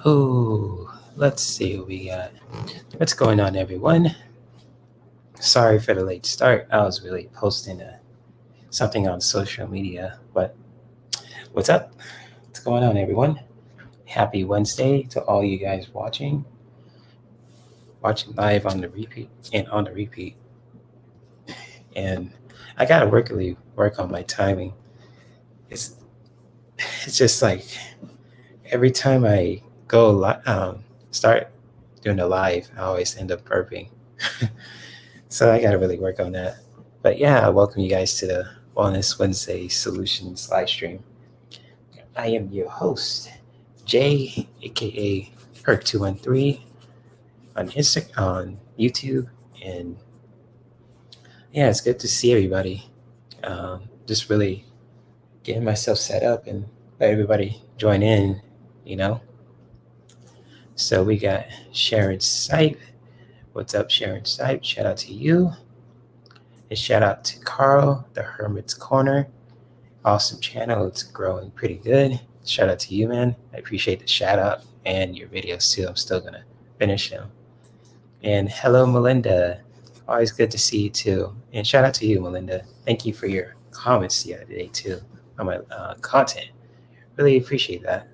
Oh, let's see what we got. What's going on, everyone? Sorry for the late start. I was really posting something on social media, but what's up? What's going on, everyone? Happy Wednesday to all you guys watching live on the repeat and on the repeat. And I gotta work on my timing. It's it's just like every time I start doing a live, I always end up burping. So I got to really work on that. But yeah, welcome you guys to the Wellness Wednesday Solutions live stream. I am your host, Jay, aka Perk213, on YouTube, and yeah, it's good to see everybody. Just really getting myself set up and let everybody join in, you know. So we got Sharon Sipe. What's up, Sharon Sipe? Shout out to you. And shout out to Carl, the Hermit's Corner. Awesome channel. It's growing pretty good. Shout out to you, man. I appreciate the shout out and your videos too. I'm still going to finish them. And hello, Melinda. Always good to see you too. And shout out to you, Melinda. Thank you for your comments the other day too on my content. Really appreciate that.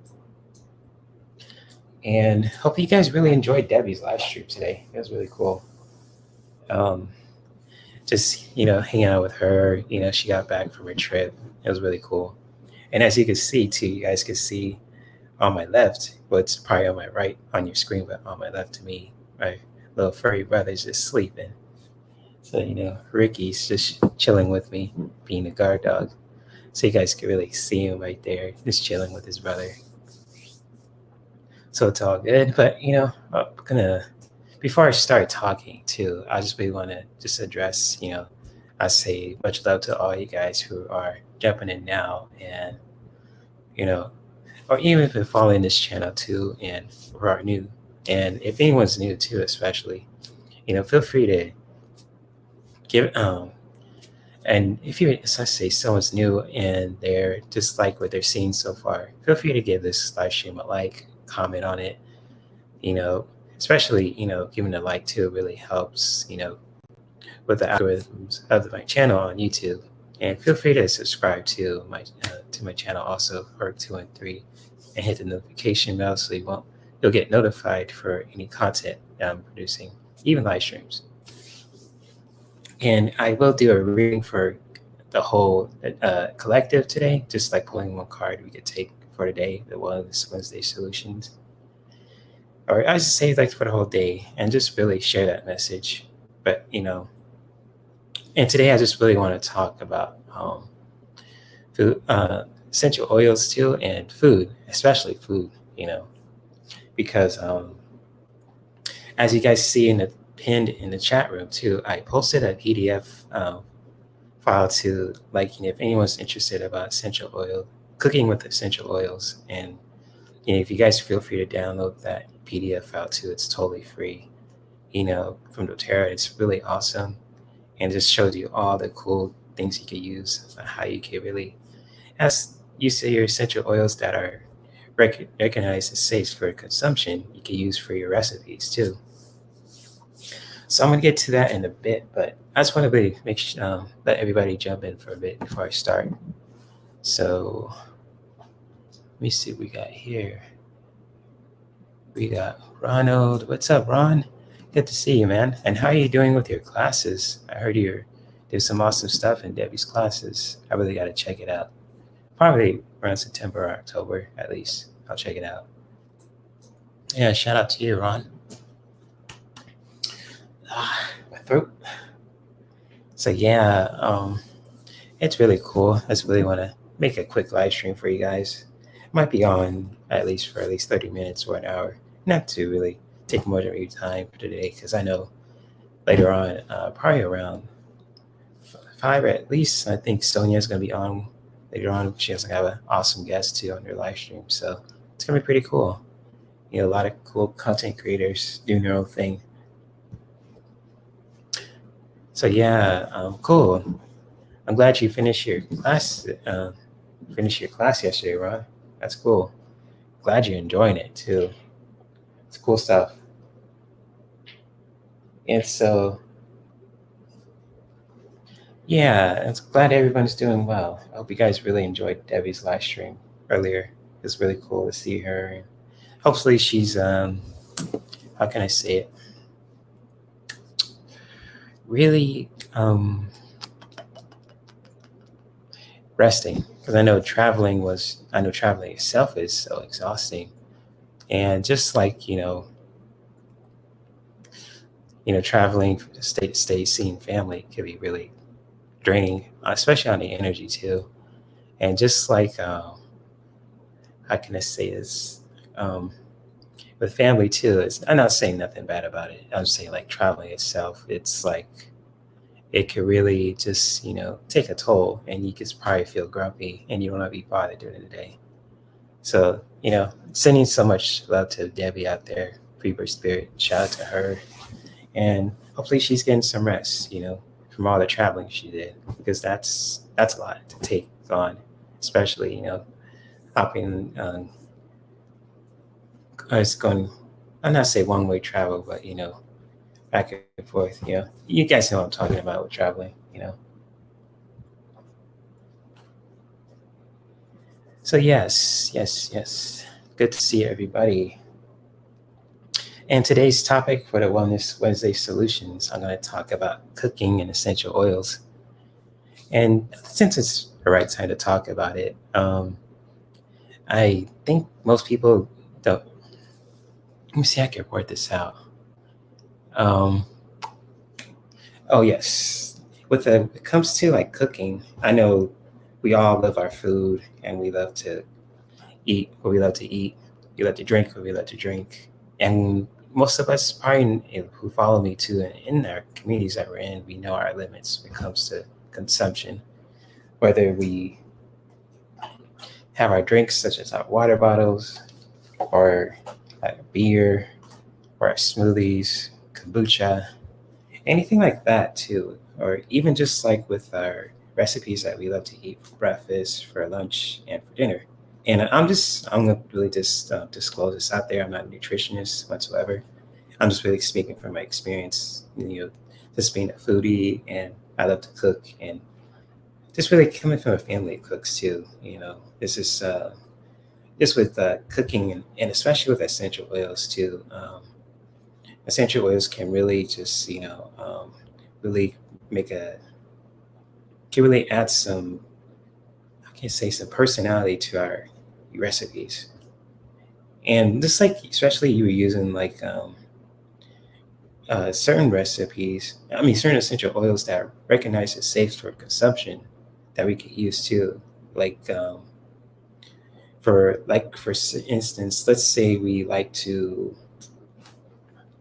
And hope you guys really enjoyed Debbie's live stream today. It was really cool. Just hanging out with her. She got back from her trip. It was really cool. And as you can see too, you guys can see on my left, well, it's probably on my right on your screen, but on my left to me, my little furry brother's just sleeping. So Ricky's just chilling with me, being a guard dog. So you guys can really see him right there, just chilling with his brother. So it's all good. But I'm gonna, before I start talking too, I just really want to just address, I say much love to all you guys who are jumping in now, and or even if you're following this channel too, and who are new, and if anyone's new too, especially, feel free to give and if you, as I say, someone's new and they're just like what they're seeing so far, feel free to give this live stream a like, comment on it. Especially giving a like too really helps. With the algorithms of my channel on YouTube. And feel free to subscribe to my channel also, Perk213, and hit the notification bell so you'll get notified for any content that I'm producing, even live streams. And I will do a reading for the whole collective today, just like pulling one card we could take for today, the Wellness Wednesday Solutions. Or I just say like for the whole day and just really share that message. But and today I just really want to talk about food, essential oils too, and food, especially food, because as you guys see in the pinned in the chat room too, I posted a PDF file to if anyone's interested about essential oil, cooking with essential oils, and if you guys feel free to download that PDF file too, it's totally free. From doTERRA, it's really awesome, and it just shows you all the cool things you could use, how you can really, as you say, your essential oils that are recognized as safe for consumption, you can use for your recipes too. So I'm gonna get to that in a bit, but I just want to really let everybody jump in for a bit before I start. So let me see what we got here. We got Ronald. What's up, Ron? Good to see you, man. And how are you doing with your classes? I heard there's some awesome stuff in Debbie's classes. I really got to check it out. Probably around September or October, at least. I'll check it out. Yeah, shout out to you, Ron. My throat. So yeah, it's really cool. I just really want to make a quick live stream for you guys. It might be on for at least 30 minutes or an hour. Not to really take more of your time for today, because I know later on, probably around 5 at least, I think Sonia's going to be on later on. She has have an awesome guest too on her live stream, so it's going to be pretty cool. A lot of cool content creators doing their own thing. So yeah, cool. I'm glad you finished your class. Yesterday, Ron. That's cool. Glad you're enjoying it too. It's cool stuff. And so, yeah, I'm glad everyone's doing well. I hope you guys really enjoyed Debbie's live stream earlier. It's really cool to see her. And hopefully, she's how can I say it? Really resting, because I know traveling itself is so exhausting, and just like traveling from state to state, seeing family can be really draining, especially on the energy too. And just like how can I say this? Um, with family too, I'm not saying nothing bad about it. I'm saying like traveling itself, it's like it could really just take a toll, and you could probably feel grumpy, and you don't want to be bothered during the day. So sending so much love to Debbie out there, free bird spirit. Shout out to her, and hopefully she's getting some rest. From all the traveling she did, because that's a lot to take on, especially hopping. It's going. I'm not say one way travel, but back and forth. You guys know what I'm talking about with traveling. So yes, yes, yes. Good to see everybody. And today's topic for the Wellness Wednesday Solutions, I'm going to talk about cooking and essential oils. And since it's the right time to talk about it, I think most people don't. Let me see, I can word this out. Um, oh yes, when it comes to like cooking, I know we all love our food, and we love to eat what we love to eat. We love to drink what we love to drink. And most of us, probably who follow me too, in our communities that we're in, we know our limits when it comes to consumption. Whether we have our drinks, such as our water bottles, or beer, or our smoothies, kombucha, anything like that too, or even just like with our recipes that we love to eat for breakfast, for lunch, and for dinner. And I'm gonna really just disclose this out there. I'm not a nutritionist whatsoever. I'm just really speaking from my experience, just being a foodie, and I love to cook, and just really coming from a family of cooks too. This is just with cooking, and especially with essential oils too. Essential oils can really just really make a can really add some, I can say, some personality to our recipes. And just like, especially you were using like certain recipes, I mean, certain essential oils that are recognized as safe for consumption that we could use too. Like, for instance, let's say we like to,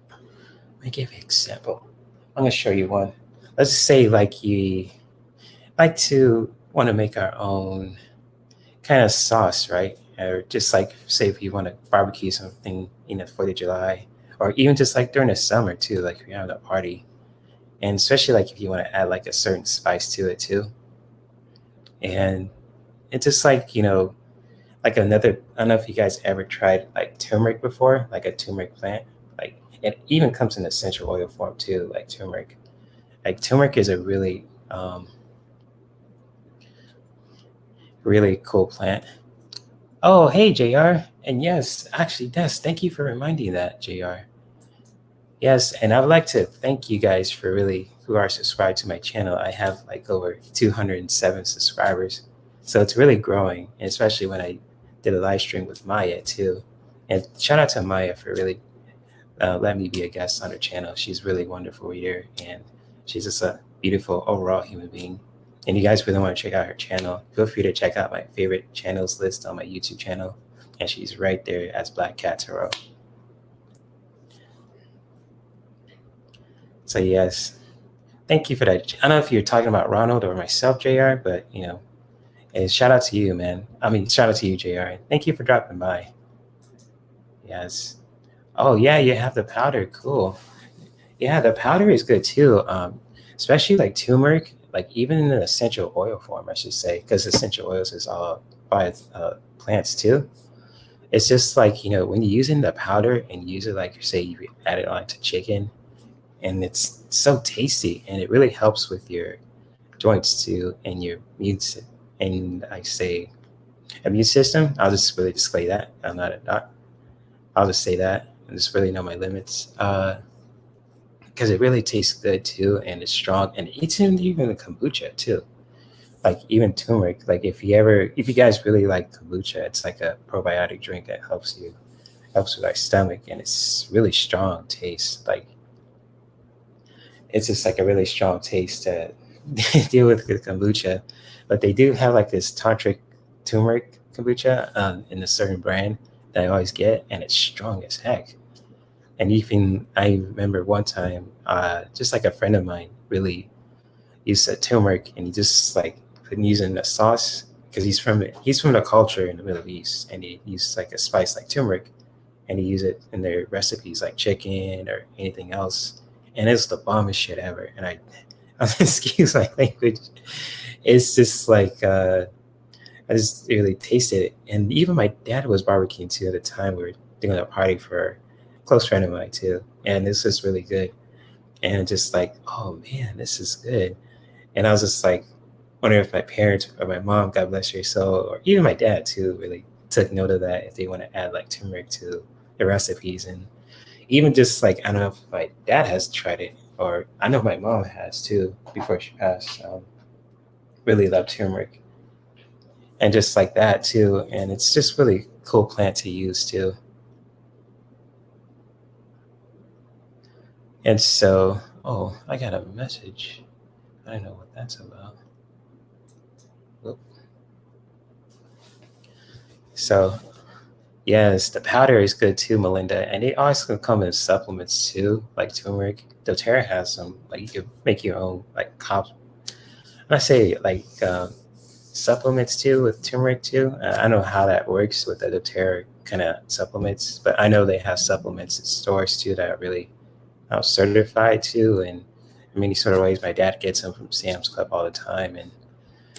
let me give you an example. I'm going to show you one. Let's say like you like to want to make our own kind of sauce, right? Or just like say if you want to barbecue something, 4th of July, or even just like during the summer too, like if you're having a party, and especially like if you want to add like a certain spice to it too, and it's just like like another. I don't know if you guys ever tried like turmeric before, like a turmeric plant. Like it even comes in essential oil form too, like turmeric. Like turmeric is a really cool plant. Oh, hey, JR. And yes, actually, yes, thank you for reminding that, JR. Yes, and I would like to thank you guys for really who are subscribed to my channel. I have like over 207 subscribers. So it's really growing, and especially when I did a live stream with Maya too. And shout out to Maya for really letting me be a guest on her channel. She's really wonderful reader, and she's just a beautiful overall human being. And you guys really want to check out her channel, feel free to check out my favorite channels list on my YouTube channel. And she's right there as Black Cat Tarot. So yes, thank you for that. I don't know if you're talking about Ronald or myself, JR, but and shout out to you, man. I mean, shout out to you, JR. Thank you for dropping by. Yes. Oh yeah, you have the powder. Cool. Yeah, the powder is good too. Especially like turmeric, like even in the essential oil form, I should say, because essential oils is all by plants too. It's just like, when you're using the powder and you use it, like you say, you add it on to chicken, and it's so tasty, and it really helps with your joints too, and your and I say immune system. I'll just really display that. I'm not a doc. I'll just say that. I just really know my limits. Because it really tastes good too, and it's strong, and it's even the kombucha too. Like even turmeric. Like if you guys really like kombucha, it's like a probiotic drink that helps with our stomach, and it's really strong taste. Like it's just like a really strong taste to deal with the kombucha. But they do have like this tantric turmeric kombucha in a certain brand that I always get, and it's strong as heck. And even I remember one time, just like a friend of mine really used a turmeric, and he just like put using a sauce because he's from the culture in the Middle East, and he used like a spice like turmeric, and he used it in their recipes like chicken or anything else, and it's the bombest shit ever. And excuse my language, it's just like I just really tasted it, and even my dad was barbecuing too at the time. We were doing a party for a close friend of mine too, and this is really good. And just like, oh man, this is good. And I was just like wondering if my parents or my mom, God bless her soul, or even my dad too, really took note of that if they want to add like turmeric to the recipes. And even just like, I don't know if my dad has tried it, or I know my mom has too before she passed. Really love turmeric, and just like that too. And it's just really cool plant to use too. And so, oh, I got a message. I don't know what that's about. Whoop. So, yes, the powder is good too, Melinda. And it also come in supplements too, like turmeric. doTERRA has some, like you can make your own, like I say like supplements too with turmeric too. I don't know how that works with the doTERRA kind of supplements, but I know they have supplements in stores too that are really certified too. And in many sort of ways, my dad gets them from Sam's Club all the time. And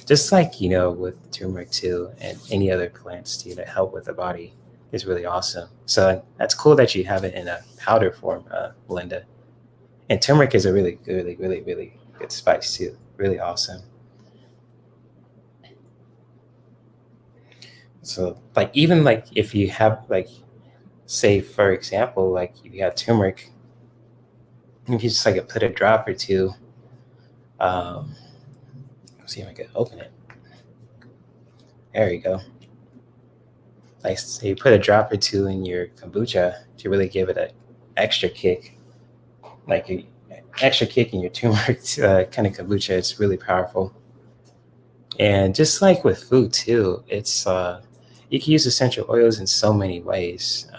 just like, with turmeric too, and any other plants too that help with the body is really awesome. So that's cool that you have it in a powder form, Melinda. And turmeric is a really, really, really, really good spice too. Really awesome. So like even like if you have like say for example like if you have turmeric, you can just like put a drop or two. Let's see if I can open it. There you go. Like say you put a drop or two in your kombucha to really give it an extra kick, like an extra kick in your turmeric kind of kombucha. It's really powerful. And just like with food too, it's you can use essential oils in so many ways.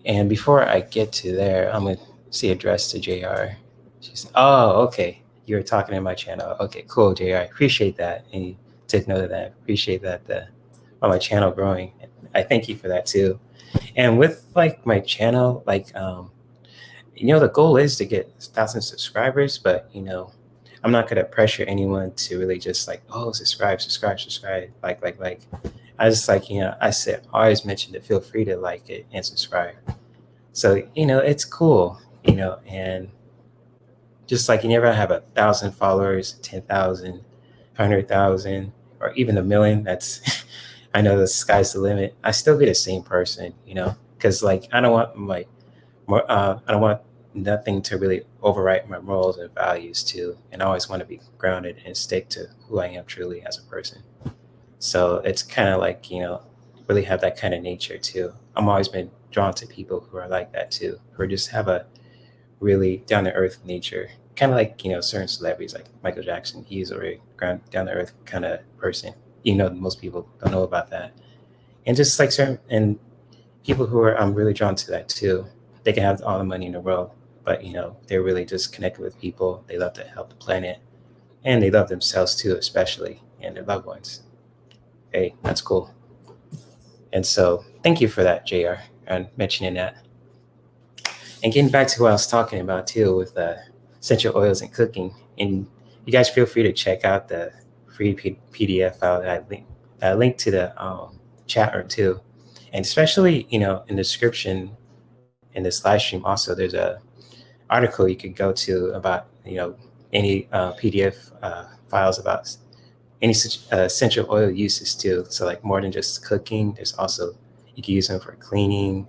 And before I get to there, I'm gonna see address to JR. She's oh okay. You were talking in my channel. Okay, cool, JR. Appreciate that. And you took note of that. Appreciate that on my channel growing. I thank you for that too. And with like my channel, like the goal is to get 1,000 subscribers, but I'm not gonna pressure anyone to really just like, oh, subscribe, subscribe, subscribe, like. I just like, I said, always mention to feel free to like it and subscribe. So, it's cool, and just like you never have 1,000 followers, 10,000, 100,000, or even a million. That's, I know the sky's the limit. I still be the same person, because like I don't want I don't want nothing to really overwrite my morals and values too. And I always want to be grounded and stick to who I am truly as a person. So it's kind of like, really have that kind of nature too. I'm always been drawn to people who are like that too, who just have a really down to earth nature. Kind of like, certain celebrities like Michael Jackson. He's a really down to earth kind of person. Most people don't know about that. And just like certain, and people who are, I'm really drawn to that too. They can have all the money in the world, but, they're really just connected with people. They love to help the planet, and they love themselves too, especially, and their loved ones. Hey, that's cool. And so thank you for that, JR, and mentioning that. And getting back to what I was talking about too with essential oils and cooking. And you guys feel free to check out the free PDF file that link to the chat room too, and especially in the description in this live stream. Also, there's a article you could go to about any PDF files about any essential oil uses too. So like more than just cooking, there's also you can use them for cleaning,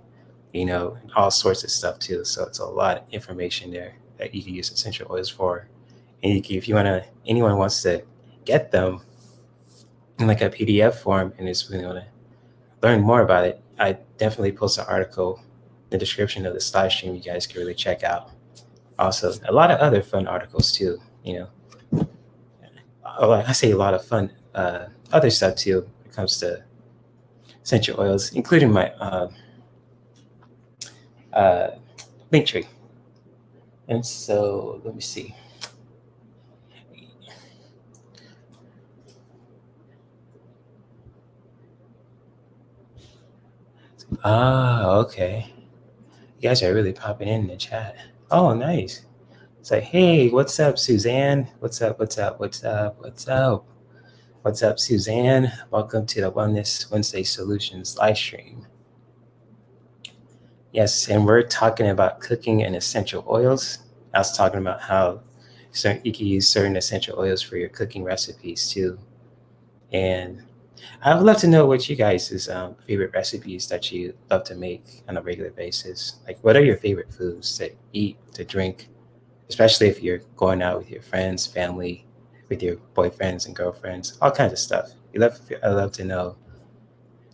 all sorts of stuff too. So it's a lot of information there that you can use essential oils for. And if anyone wants to get them in like a PDF form and just want to learn more about it, I definitely post an article in the description of this live stream. You guys can really check out. Also, a lot of other fun articles too. I say a lot of fun other stuff too when it comes to essential oils, including my uh, Linktree. And so let me see. Okay. You guys are really popping in the chat. Oh, nice. It's like, hey, what's up, Suzanne? What's up? What's up? What's up? What's up? What's up, Suzanne? Welcome to the Wellness Wednesday Solutions live stream. Yes, and we're talking about cooking and essential oils. I was talking about how you can use certain essential oils for your cooking recipes too. And I would love to know what you guys' favorite recipes that you love to make on a regular basis. Like, what are your favorite foods to eat, to drink, especially if you're going out with your friends, family, with your boyfriends and girlfriends, all kinds of stuff. I love to know.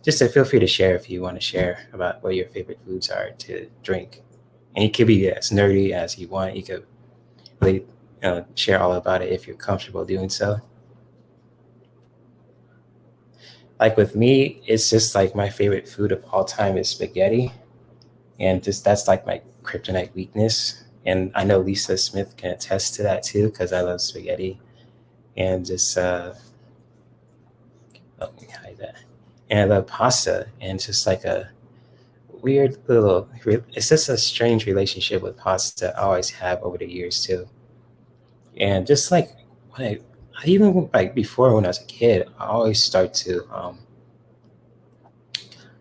Just to feel free to share if you want to share about what your favorite foods are to drink. And it could be as nerdy as you want. You could really share all about it if you're comfortable doing so. Like with me, it's just like my favorite food of all time is spaghetti. And just that's like my kryptonite weakness. And I know Lisa Smith can attest to that too, because I love spaghetti. And just, let me hide that. And I love pasta. And just like a weird little, it's just a strange relationship with pasta I always have over the years too. And just like when even like before when I was a kid, I always start to,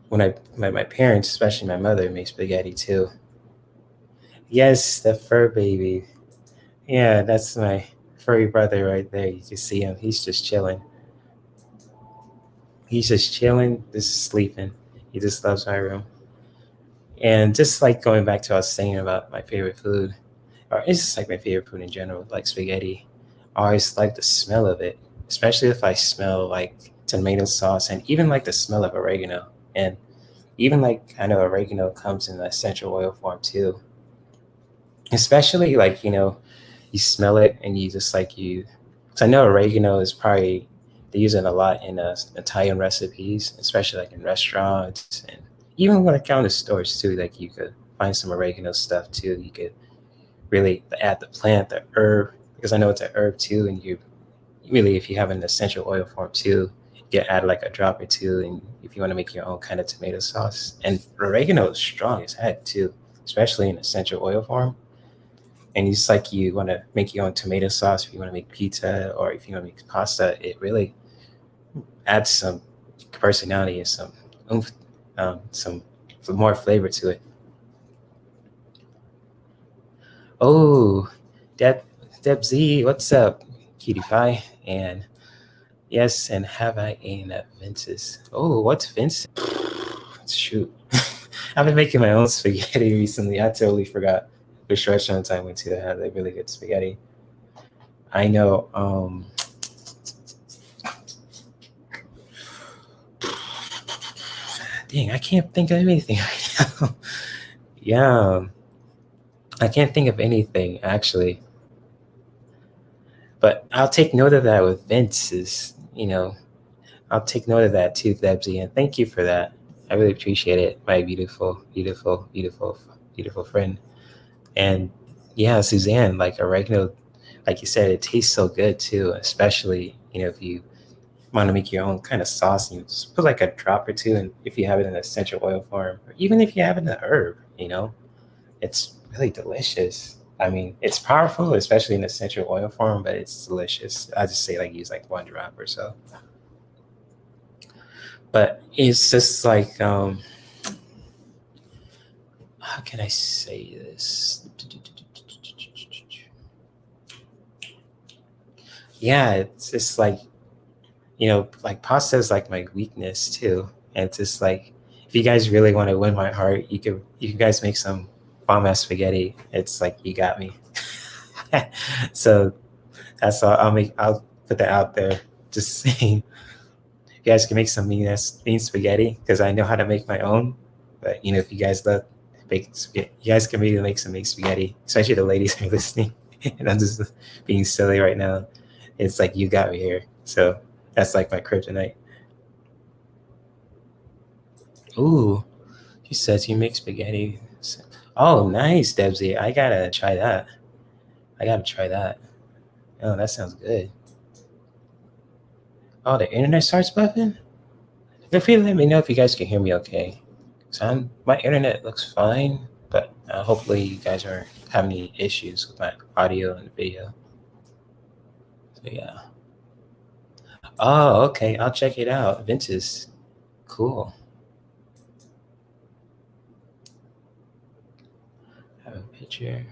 when my parents, especially my mother, made spaghetti too. Yes, the fur baby. Yeah, that's my furry brother right there. You can see him. He's just chilling. He's just chilling, just sleeping. He just loves my room. And just like going back to what I was saying about my favorite food, or it's just like my favorite food in general, like spaghetti. I always like the smell of it, especially if I smell like tomato sauce and even like the smell of oregano. And even like I know oregano comes in the essential oil form too. Especially like, you smell it and you just like because I know oregano is probably, they use it a lot in Italian recipes, especially like in restaurants and even when I go to stores too, like you could find some oregano stuff too. You could really add the plant, the herb, because I know it's a herb too. And you really, if you have an essential oil form too, you can add like a drop or two. And if you want to make your own kind of tomato sauce, and oregano is strong as heck too, especially in essential oil form. And it's like you want to make your own tomato sauce if you want to make pizza or if you want to make pasta, it really adds some personality and some oomph, some more flavor to it. Oh, Deb Z, what's up, Cutie Pie? And yes, and have I eaten at Vince's? Oh, what's Vince's? Shoot, I've been making my own spaghetti recently. I totally forgot which restaurants I went to that had like really good spaghetti. I know. Dang, I can't think of anything right now. Yeah, I can't think of anything actually. But I'll take note of that with Vince's. I'll take note of that too, Debsy, and thank you for that. I really appreciate it, my beautiful, beautiful, beautiful, beautiful friend. And yeah, Suzanne, like oregano, like you said, it tastes so good too, especially, if you want to make your own kind of sauce and you just put like a drop or two, and if you have it in essential oil form, or even if you have it in a herb, it's really delicious. I mean, it's powerful, especially in essential oil form, but it's delicious. I just say like use like one drop or so. But it's just like how can I say this? Yeah, it's just like, like pasta is like my weakness too. And it's just like, if you guys really want to win my heart, you can guys make some bomb ass spaghetti. It's like you got me. So that's all. I'll put that out there. Just saying, you guys can make some mean spaghetti because I know how to make my own. But if you guys love bake spaghetti, you guys can maybe make some mean spaghetti, especially the ladies who are listening. And I'm just being silly right now. It's like you got me here. So that's like my kryptonite. Ooh, she says you make spaghetti. Oh, nice, Debsy. I gotta try that. I gotta try that. Oh, that sounds good. Oh, the internet starts buffing? Feel free to let me know if you guys can hear me okay. So my internet looks fine, but hopefully you guys aren't having any issues with my audio and video. So yeah. Oh, okay. I'll check it out. Vince's cool. Have a picture.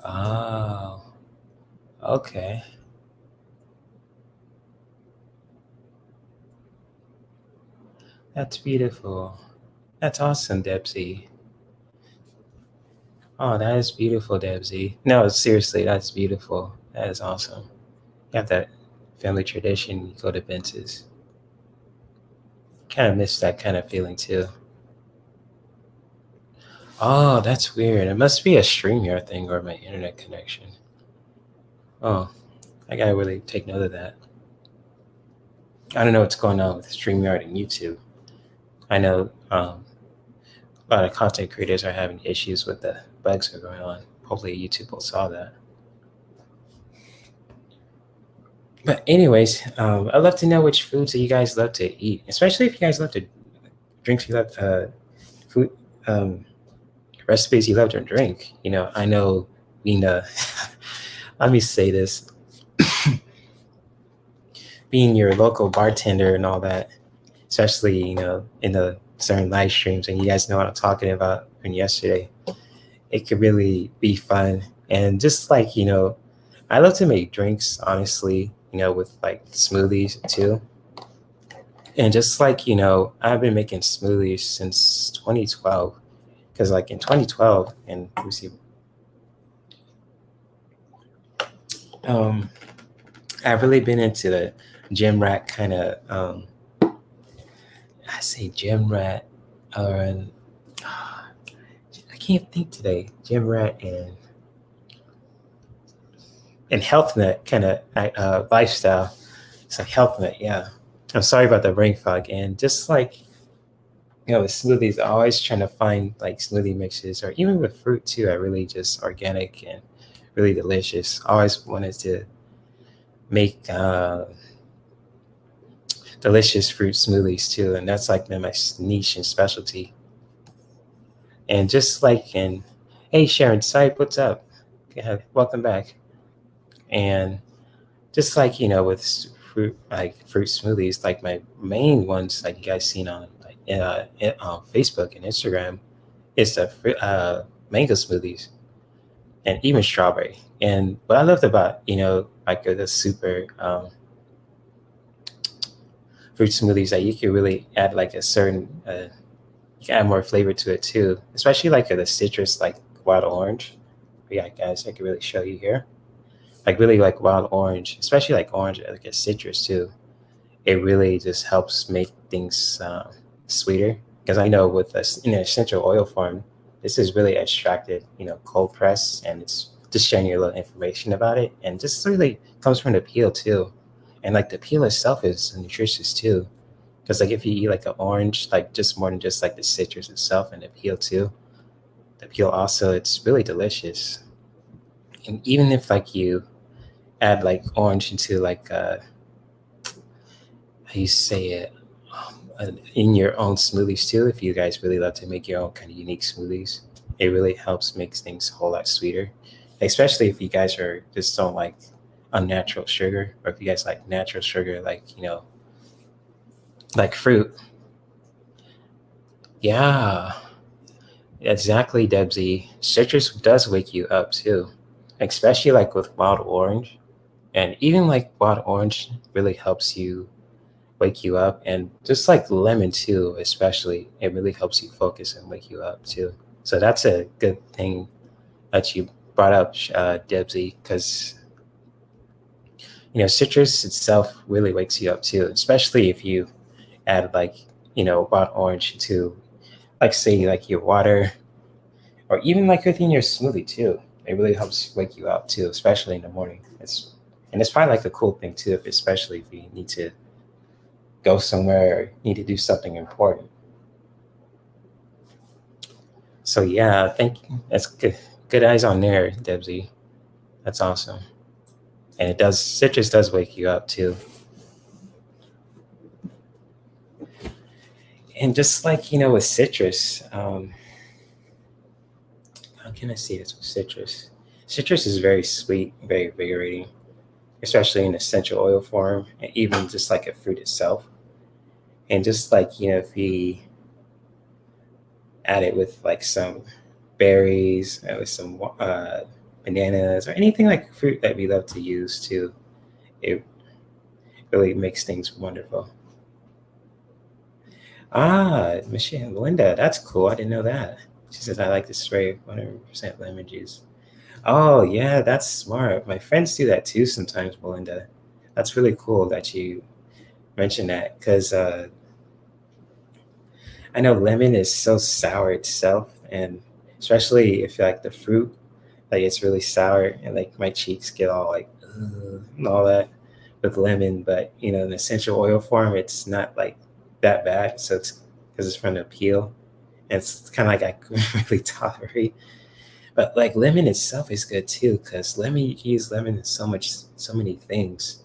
Oh, okay. That's beautiful. That's awesome, Debsy. Oh, that is beautiful, Debsy. No, seriously, that's beautiful. That is awesome. You have that family tradition. You go to Vince's. Kind of miss that kind of feeling too. Oh, that's weird. It must be a StreamYard thing or my internet connection. Oh, I gotta really take note of that. I don't know what's going on with StreamYard and YouTube. I know a lot of content creators are having issues with the bugs that are going on. Hopefully, YouTube will solve that. But anyways, I'd love to know which foods that you guys love to eat, especially if you guys love to drinks. You love food recipes you love to drink. I know being a let me say this, being your local bartender and all that, especially in the certain live streams, and you guys know what I'm talking about from yesterday. It could really be fun, and just like I love to make drinks, honestly. With like smoothies too, and just like I've been making smoothies since 2012, because like in 2012, and we see, um, I've really been into the gym rat kind of. I say gym rat, or I can't think today. Gym rat and health nut kind of lifestyle. It's like health nut, yeah. I'm sorry about the brain fog, and just like with smoothies, I always trying to find like smoothie mixes, or even with fruit too. I really just organic and really delicious. I always wanted to make delicious fruit smoothies too, and that's like been my niche and specialty. And just like hey Sharon Sipe, what's up? Yeah, welcome back. And just like with fruit smoothies, like my main ones, like you guys seen on like on Facebook and Instagram, is the mango smoothies and even strawberry. And what I loved about like the super fruit smoothies, that you can really add like a certain you can add more flavor to it too, especially like the citrus, like wild orange. Yeah, guys, I can really show you here. Like really like wild orange, especially like orange, like a citrus too. It really just helps make things sweeter. Because I know with this in an essential oil form, this is really extracted, cold press, and it's just sharing you a little information about it, and just really comes from the peel too. And like the peel itself is nutritious too, because like if you eat like an orange, like just more than just like the citrus itself and the peel too, the peel also, it's really delicious. And even if like you add like orange into like how you say it, in your own smoothies too, if you guys really love to make your own kind of unique smoothies, it really helps make things a whole lot sweeter, especially if you guys are just don't like unnatural sugar, or if you guys like natural sugar, like like fruit. Yeah, exactly, Debsy. Citrus does wake you up too, especially like with wild orange. And even like wild orange really helps you wake you up. And just like lemon too, especially, it really helps you focus and wake you up too. So that's a good thing that you brought up, Debsy, because citrus itself really wakes you up too, especially if you add like wild orange to like say like your water or even like within your smoothie too. It really helps wake you up too, especially in the morning. It's probably like a cool thing too, especially if you need to go somewhere or need to do something important. So yeah, thank you. That's good. Good eyes on there, Debsy. That's awesome. And it does citrus does wake you up too. And just like with citrus, how can I say this with citrus? Citrus is very sweet, very invigorating, especially in essential oil form, and even just like a fruit itself. And just like if we add it with like some berries, with some bananas, or anything like fruit that we love to use too, it really makes things wonderful. Ah, Michelle Melinda, that's cool. I didn't know that. She says I like to spray 100% lemon juice. Oh yeah, that's smart. My friends do that too sometimes, Melinda. That's really cool that you mentioned that because I know lemon is so sour itself, and especially if like the fruit, like it's really sour, and like my cheeks get all like and all that with lemon. But in essential oil form, it's not like that bad. So it's because it's from the peel, and it's kind of like I can really tolerate. But like lemon itself is good too, because lemon you can use lemon in so many things.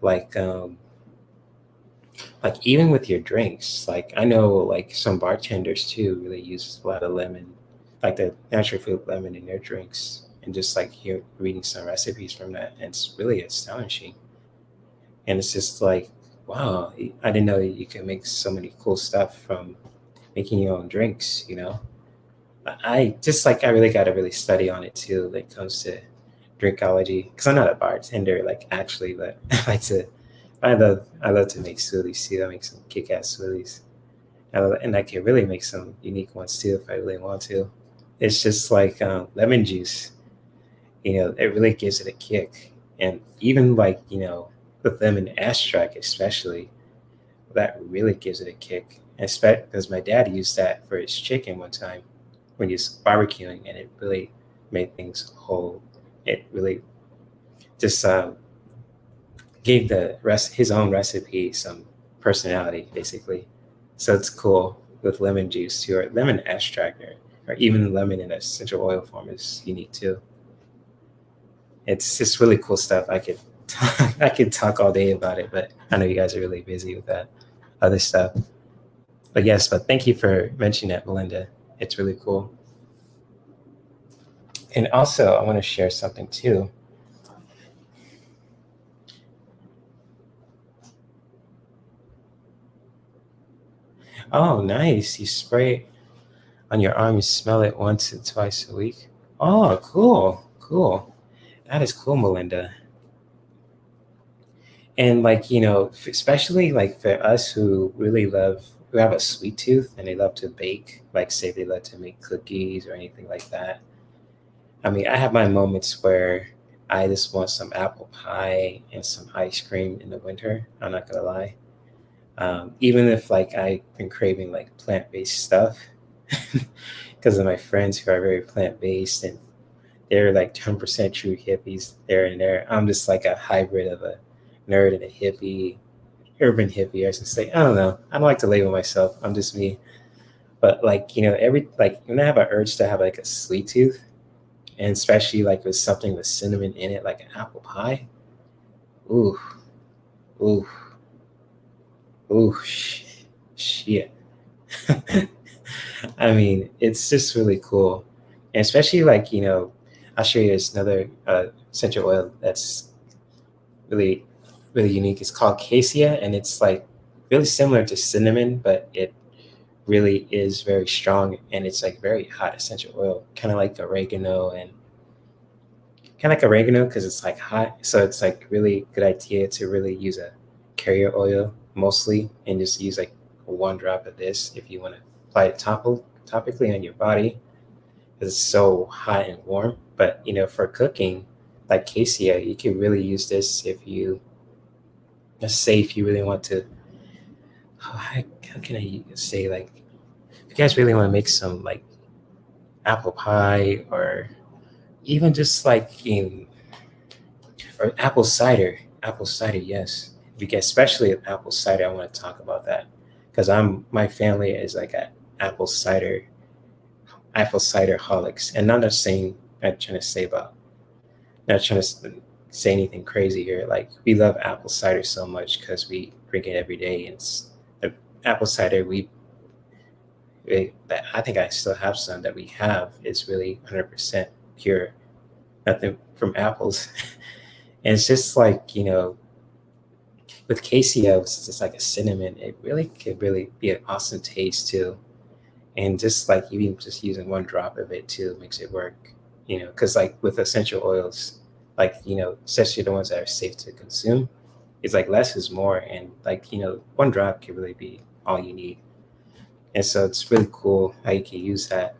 Like even with your drinks, like I know like some bartenders too really use a lot of lemon, like the natural fruit lemon in their drinks, and just like here reading some recipes from that, and it's really astonishing. And it's just like, wow, I didn't know you could make so many cool stuff from making your own drinks. I just like I really got to really study on it too when it comes to drinkology because I'm not a bartender like actually, but I like to. I love to make smoothies too. I make some kick-ass smoothies, and I can really make some unique ones too if I really want to. It's just like lemon juice. It really gives it a kick, and even like with lemon extract especially, that really gives it a kick. Especially because my dad used that for his chicken one time when he was barbecuing, and it really made things whole. It really just gave the rest his own recipe some personality, basically. So it's cool with lemon juice too, or lemon extract, or even lemon in essential oil form is unique too. It's just really cool stuff. I could talk all day about it, but I know you guys are really busy with that other stuff. But yes, but thank you for mentioning that, Melinda. It's really cool. And also, I want to share something too. Oh, nice. You spray it on your arm, you smell it once or twice a week. Oh, cool. Cool. That is cool, Melinda. And like, especially like for us who have a sweet tooth and they love to bake, like say they love to make cookies or anything like that. I mean, I have my moments where I just want some apple pie and some ice cream in the winter. I'm not gonna lie. Even if like I've been craving like plant-based stuff because of my friends who are very plant-based and they're like 10% true hippies there and there. I'm just like a hybrid of a nerd and a hippie, urban hippie, I should say. I don't know. I don't like to label myself. I'm just me. But like, every like when I have an urge to have like a sweet tooth, and especially like with something with cinnamon in it, like an apple pie. Ooh, ooh, ooh, shit. I mean, it's just really cool, and especially like I'll show you this another essential oil that's really really unique. It's called cassia, and it's like really similar to cinnamon, but it really is very strong, and it's like very hot essential oil, kind of like oregano because it's like hot. So it's like really good idea to really use a carrier oil mostly, and just use like one drop of this if you want to apply it topically on your body, because it's so hot and warm. But for cooking, like cassia, you can really use this if you, let's say, if you really want to. How can I say, like, if you guys really want to make some like apple pie, or even just like or apple cider, yes, because especially apple cider, I want to talk about that, because my family is like a apple cider apple cider holics. And not trying to say about not trying to say anything crazy here. Like, we love apple cider so much because we drink it every day, and the apple cider that I think I still have some that we have is really 100% pure, nothing from apples. And it's just like, with casio, since it's like a cinnamon, it really could really be an awesome taste too. And just like even just using one drop of it too makes it work. Because like with essential oils, like especially the ones that are safe to consume, it's like less is more, and like one drop can really be all you need. And so it's really cool how you can use that.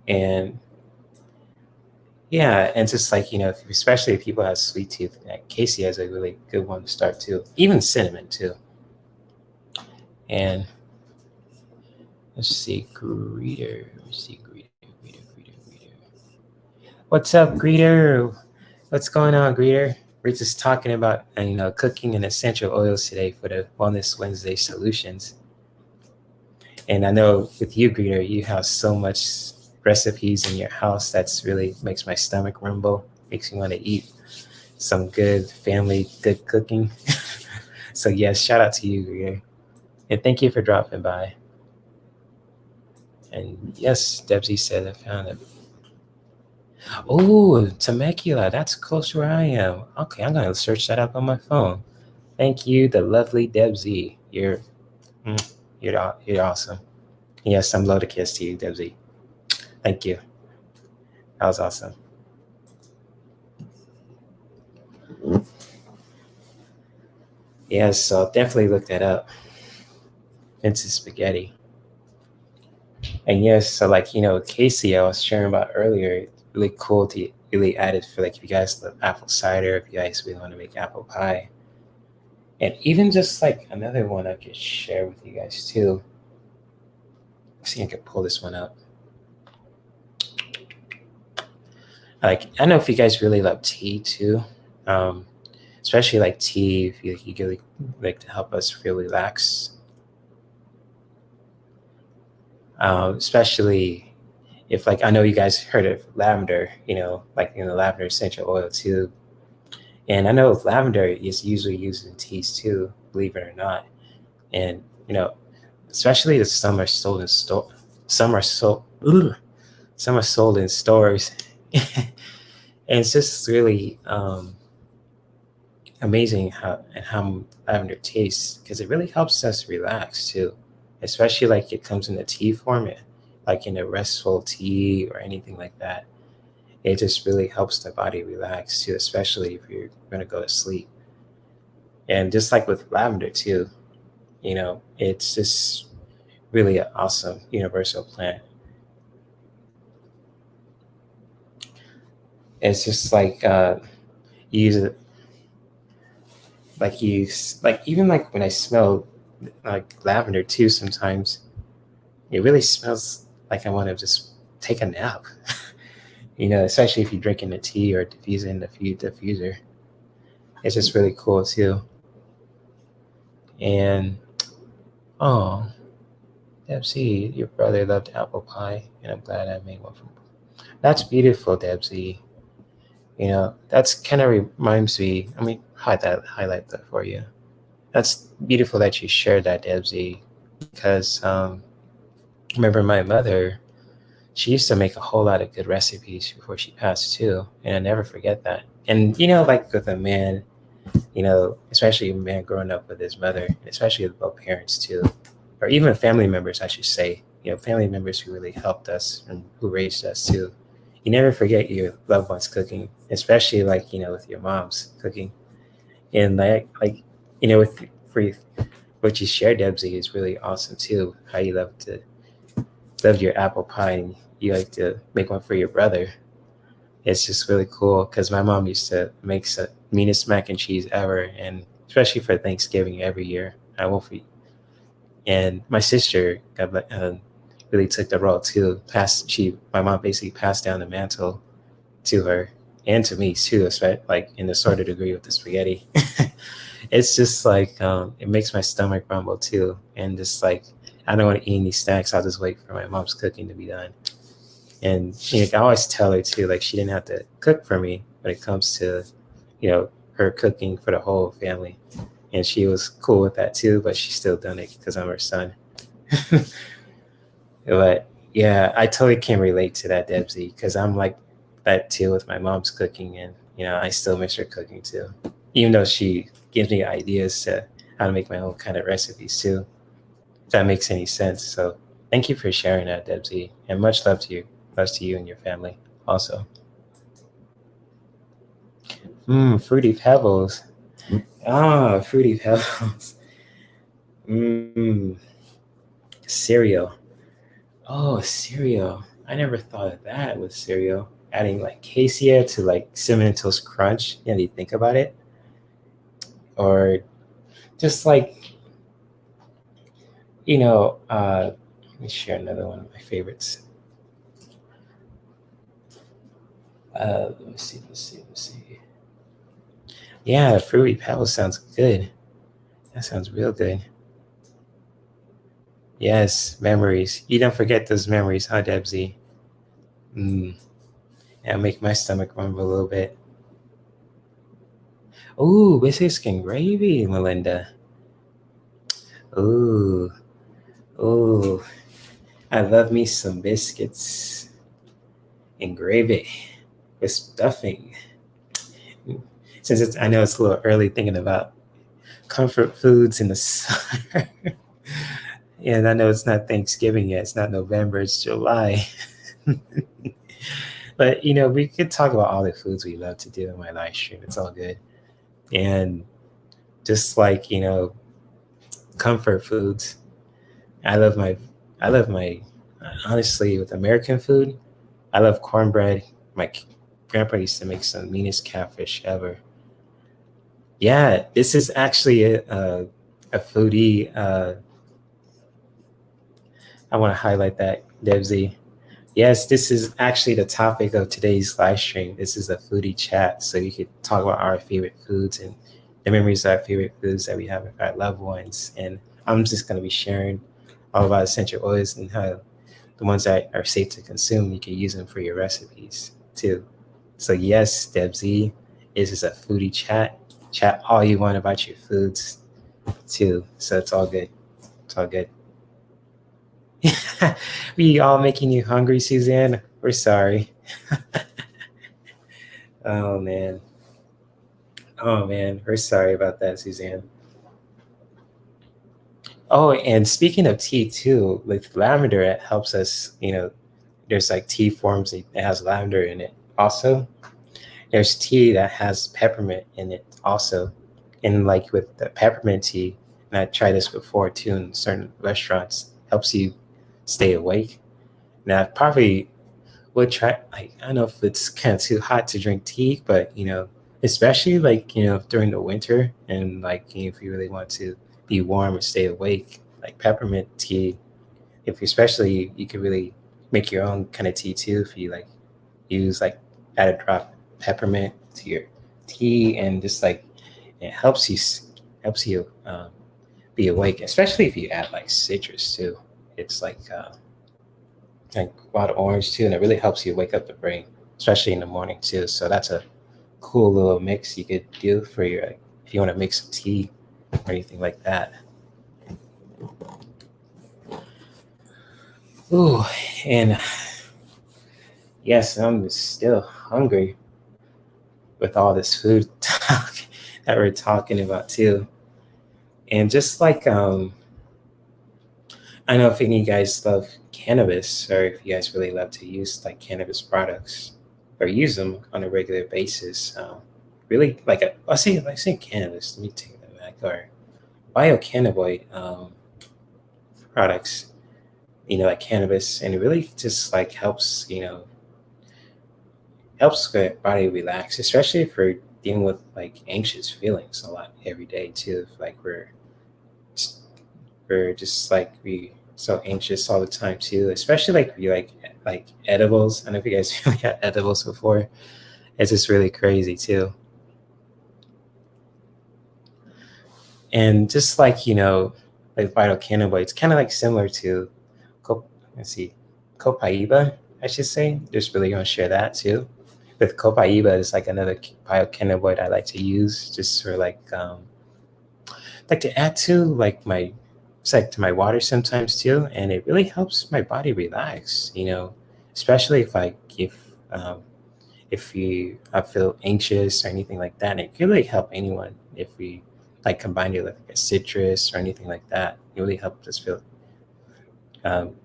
And yeah, and just like especially if people have sweet tooth, like casey is a really good one to start too. Even cinnamon too. And let's see, greeter. Let's see, greeter. What's up, greeter? What's going on, greeter? We're just talking about cooking and essential oils today for the Wellness Wednesday solutions. And I know with you, greeter, you have so much recipes in your house that's really makes my stomach rumble, makes me want to eat some good family good cooking. So yes, shout out to you, greeter, and thank you for dropping by. And yes, Debsy said I found it. Oh, Temecula, that's close to where I am. Okay, I'm gonna search that up on my phone. Thank you, the lovely Debsy. You're awesome. Yes, I'm low to kiss to you, Debsy. Thank you. That was awesome. Yes, so definitely look that up. Vince's spaghetti. And yes, so like Casey, I was sharing about earlier, it's really cool to really add it for like if you guys love apple cider, if you guys really want to make apple pie. And even just like another one I could share with you guys too. Let's see if I can pull this one up. Like, I know if you guys really love tea too, especially like tea, if you really like to help us feel relax. Especially if like I know you guys heard of lavender, like lavender essential oil too. And I know lavender is usually used in teas too, believe it or not. And especially the some are sold in some are sold in stores. And it's just really amazing how lavender tastes, because it really helps us relax too, especially like it comes in a tea format, like in a restful tea or anything like that. It just really helps the body relax too, especially if you're going to go to sleep. And just like with lavender too, it's just really an awesome universal plant. It's just like you use it, like even like when I smell like lavender too, sometimes it really smells like I want to just take a nap. Especially if you're drinking a tea or diffusing the diffuser. It's just really cool too. And oh, Debsy, your brother loved apple pie, and I'm glad I made one for him. That's beautiful, Debsy. That's kind of reminds me. Let me highlight that for you. That's beautiful that you shared that, Debsy, because remember my mother, she used to make a whole lot of good recipes before she passed too, and I never forget that. And like with a man, especially a man growing up with his mother, and especially with both parents too, or even family members, I should say. Family members who really helped us and who raised us too. You never forget your loved ones cooking, especially like with your mom's cooking, and with for you, what you shared, Debsy, is really awesome too. How you loved your apple pie, and you like to make one for your brother. It's just really cool because my mom used to make the meanest mac and cheese ever, and especially for Thanksgiving every year. I won't be. And my sister really took the role too. My mom basically passed down the mantle to her and to me too, especially like in a sort of degree with the spaghetti. It's just like it makes my stomach rumble too, and just like I don't want to eat any snacks. I'll just wait for my mom's cooking to be done. And I always tell her too, like she didn't have to cook for me when it comes to, her cooking for the whole family. And she was cool with that too, but she's still done it because I'm her son. But yeah, I totally can relate to that, Debsy, because I'm like that too with my mom's cooking, and I still miss her cooking too, even though she gives me ideas to how to make my own kind of recipes too. If that makes any sense. So thank you for sharing that, Debsy, and much love to you. Love to you and your family also. Fruity Pebbles. Ah, Fruity Pebbles. Mmm, cereal. Oh, cereal. I never thought of that with cereal. Adding like cassia to like cinnamon toast crunch. Yeah, do you think about it? Or just like let me share another one of my favorites. Let me see. Let's see. Yeah, Fruity Pebbles sounds good. That sounds real good. Yes, memories. You don't forget those memories, huh, Debsy? Mm. Yeah, make my stomach rumble a little bit. Ooh, biscuit gravy, Melinda. Ooh, ooh. I love me some biscuits and gravy with stuffing. I know it's a little early thinking about comfort foods in the summer. And I know it's not Thanksgiving yet. It's not November. It's July. But we could talk about all the foods we love to do in my live stream. It's all good. And just like comfort foods. I love my I love my honestly with American food. I love cornbread. My grandpa used to make some meanest catfish ever. Yeah, this is actually a foodie. I want to highlight that, Debsy. Yes, this is actually the topic of today's live stream. This is a foodie chat, so you could talk about our favorite foods and the memories of our favorite foods that we have with our loved ones. And I'm just going to be sharing all about essential oils and how the ones that are safe to consume, you can use them for your recipes too. So yes, Debsy, this is a foodie chat. Chat all you want about your foods too. So it's all good. It's all good. We all making you hungry, Suzanne? We're sorry. Oh man. Oh man. We're sorry about that, Suzanne. Oh, and speaking of tea too, with lavender, it helps us, there's like tea forms that has lavender in it. Also, there's tea that has peppermint in it also. And like with the peppermint tea, and I tried this before too in certain restaurants, helps you stay awake. Now, I probably would try, like, I don't know if it's kind of too hot to drink tea, but, especially like, during the winter and like, if you really want to be warm and stay awake, like peppermint tea, if especially you could really make your own kind of tea too, if you like use like add a drop of peppermint to your tea and just like it helps you be awake, especially if you add like citrus too. It's like a lot of orange too, and it really helps you wake up the brain, especially in the morning too. So that's a cool little mix you could do for your if you want to make some tea or anything like that. Ooh, and yes, I'm still hungry with all this food talk. that we're talking about too. And just like I know if any of you guys love cannabis, or if you guys really love to use like cannabis products or use them on a regular basis. Really like I say cannabis. Let me take that back. Or biocannabinoid products. Like cannabis, and it really just like helps. Helps the body relax, especially if we're dealing with like anxious feelings a lot every day too. If like we're just like we so anxious all the time too, especially like we like edibles. I don't know if you guys really had edibles before. It's just really crazy too. And just like like phytocannabinoids, kind of like similar to let's see, copaiba, I should say. Just really gonna share that too. With copaiba is like another biocannabinoid I like to use just for like to add to like my it's like to my water sometimes too, and it really helps my body relax. Especially if you I feel anxious or anything like that, and it can really help anyone if we like combine it with like a citrus or anything like that. It really helps us feel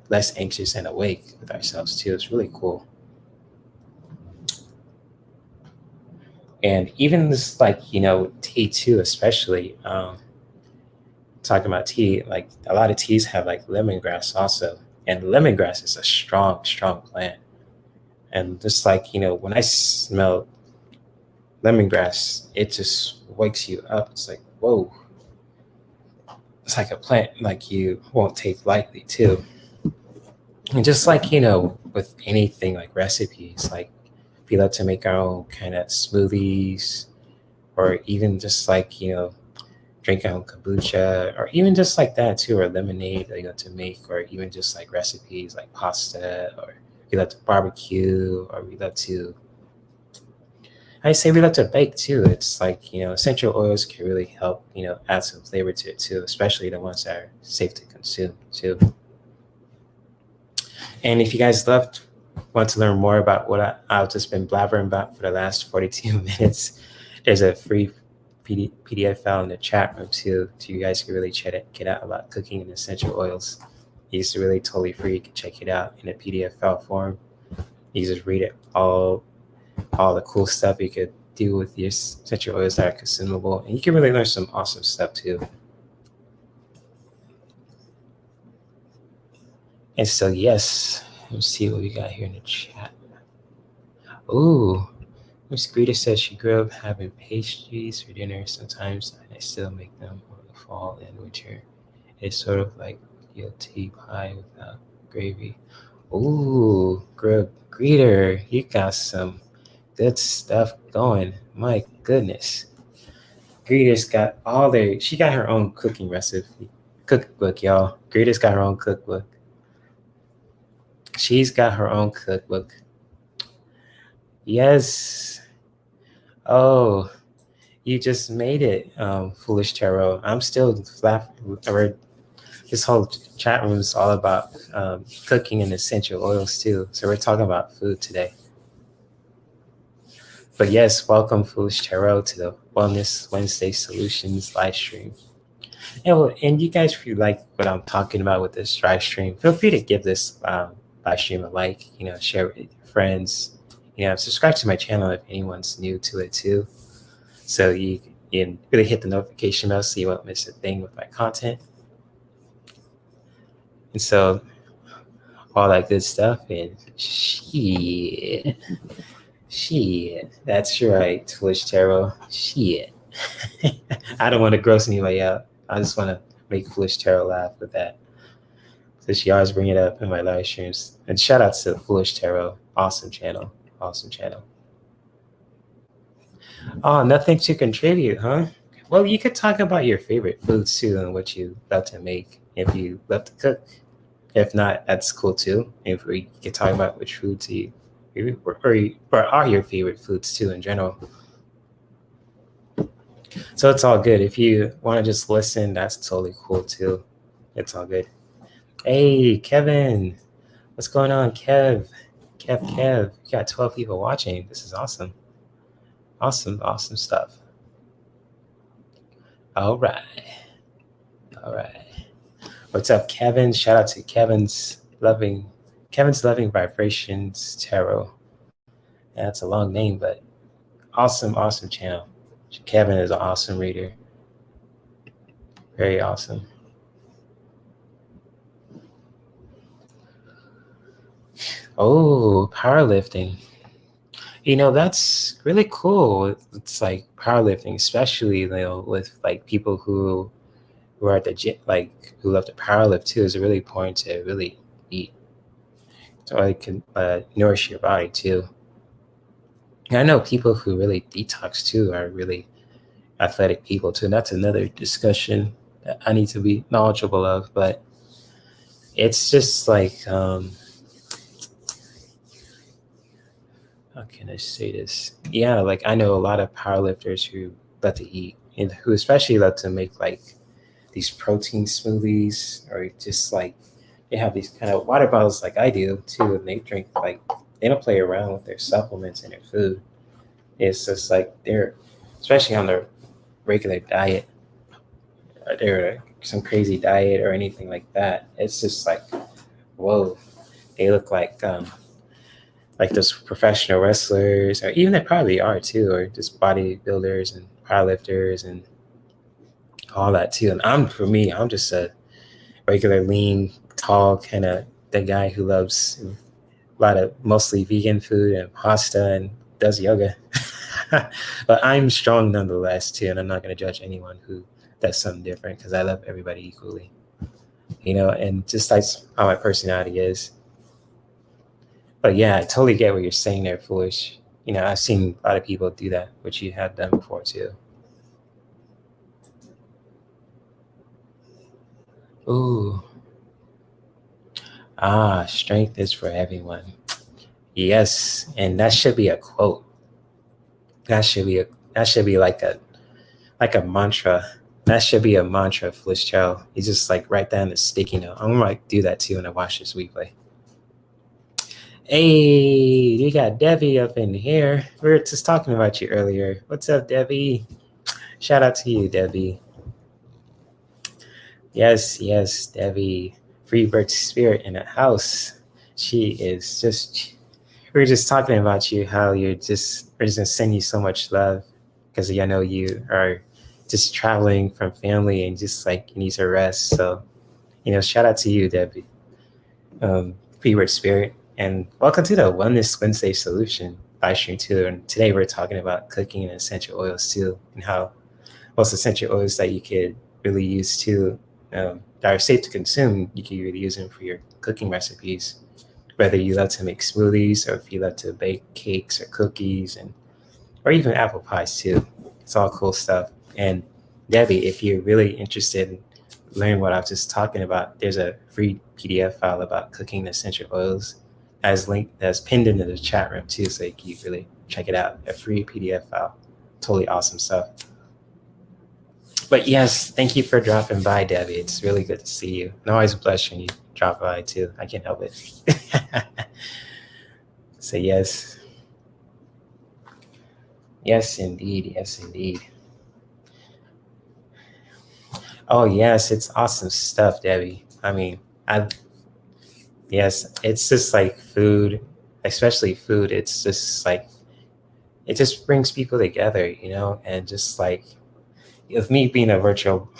less anxious and awake with ourselves too. It's really cool. And even this like tea too, especially talking about tea, like a lot of teas have like lemongrass also, and lemongrass is a strong plant. And just like when I smell lemongrass, it just wakes you up. It's like, whoa, it's like a plant like you won't take lightly too. And just like with anything like recipes, like if you love to make our own kind of smoothies, or even just like drink our own kombucha, or even just like that too, or lemonade that you love to make, or even just like recipes like pasta, or we love to barbecue, or we love to I say we love to bake too. It's like essential oils can really help add some flavor to it too, especially the ones that are safe to consume too. And if you guys want to learn more about what I've just been blabbering about for the last 42 minutes, there's a free PDF file in the chat room too. So you guys can really get out about cooking and essential oils. It's really totally free. You can check it out in a PDF file form. You just read it all the cool stuff you could do with your essential oils that are consumable, and you can really learn some awesome stuff too. And so yes, let's see what we got here in the chat. Ooh, Miss Greta says she grew up having pastries for dinner sometimes, and I still make them in the fall and winter. It's sort of like tea pie without gravy. Ooh, Greta, you got some good stuff going. My goodness. Greta's got she got her own cooking recipe, cookbook, y'all. Greta's got her own cookbook. She's got her own cookbook. Yes. Oh, you just made it, Foolish Tarot. I'm still this whole chat room is all about cooking and essential oils too. So we're talking about food today. But yes, welcome Foolish Tarot to the Wellness Wednesday Solutions live stream. And you guys, if you like what I'm talking about with this live stream, feel free to give this live stream a like, share it with your friends, subscribe to my channel if anyone's new to it too. So you can really hit the notification bell so you won't miss a thing with my content. And so all that good stuff, and shit, that's right, Twitch Tarot, shit. I don't want to gross anybody out. I just want to make Foolish Tarot laugh with that. So she always bring it up in my live streams. And shout out to Foolish Tarot. Awesome channel. Oh, nothing to contribute, huh? Well, you could talk about your favorite foods too and what you love to make if you love to cook. If not, that's cool too. If we could talk about which foods or are your favorite foods too in general. So it's all good. If you want to just listen, that's totally cool too. It's all good. Hey, Kevin. What's going on, Kev? Kev. You got 12 people watching. This is awesome. Awesome stuff. All right. All right. What's up, Kevin? Shout out to Kevin's Loving Vibrations Tarot. Yeah, that's a long name, but awesome, awesome channel. Kevin is an awesome reader. Very awesome. Oh, powerlifting. That's really cool. It's like powerlifting, especially with like people who are at the gym, like who love to powerlift too. Is really important to really eat so it can nourish your body too. And I know people who really detox too are really athletic people too. And that's another discussion that I need to be knowledgeable of. But it's just like, how can I say this? Yeah, like I know a lot of powerlifters who love to eat and who especially love to make like these protein smoothies or just like they have these kind of water bottles like I do too. And they drink like, they don't play around with their supplements and their food. It's just like they're, especially on their regular diet, or some crazy diet or anything like that. It's just like, whoa, they look like those professional wrestlers, or even they probably are too, or just bodybuilders and powerlifters and all that too. And for me, I'm just a regular lean, tall kind of the guy who loves a lot of mostly vegan food and pasta and does yoga. But I'm strong nonetheless too, and I'm not going to judge anyone who does something different because I love everybody equally, and just like how my personality is. But yeah, I totally get what you're saying there, Foolish. I've seen a lot of people do that, which you have done before too. Ooh, strength is for everyone. Yes, and that should be a quote. That should be like a mantra. That should be a mantra, Foolish Child. You just like write that in a sticky note. I'm gonna like do that too when I watch this replay. Hey, we got Debbie up in here. We were just talking about you earlier. What's up, Debbie? Shout out to you, Debbie. Yes, yes, Debbie. Freebird Spirit in the house. She is just, we were just talking about you, how we're just gonna send you so much love because I know you are just traveling from family and just like you need to rest. So, shout out to you, Debbie. Freebird Spirit. And welcome to the Wellness Wednesday Solution live stream too. And today we're talking about cooking and essential oils too, and how most essential oils that you could really use too, that are safe to consume, you can really use them for your cooking recipes. Whether you love to make smoothies or if you love to bake cakes or cookies or even apple pies too. It's all cool stuff. And Debbie, if you're really interested in learning what I was just talking about, there's a free PDF file about cooking essential oils that's pinned into the chat room too, so you can really check it out. A free PDF file. Totally awesome stuff. But yes, thank you for dropping by, Debbie. It's really good to see you. And always a pleasure when you drop by too. I can't help it. So yes. Yes, indeed. Yes, indeed. Oh yes, it's awesome stuff, Debbie. I mean, yes, it's just like food, especially food. It's just like it just brings people together, and just like with me being a virtual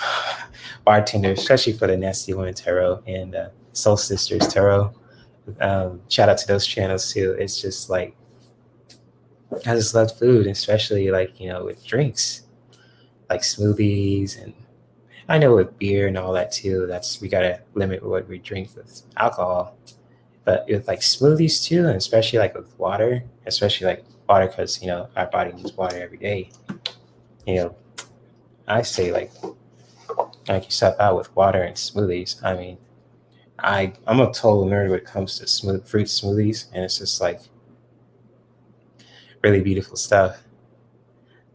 bartender, especially for the Nasty Women Tarot and Soul Sisters Tarot. Shout out to those channels too. It's just like I just love food, especially like with drinks, like smoothies, and I know with beer and all that too. We gotta limit what we drink with alcohol, but with like smoothies too, and especially like with water, especially like water because our body needs water every day. I say like yourself out with water and smoothies. I mean, I'm a total nerd when it comes to fruit smoothies, and it's just like really beautiful stuff.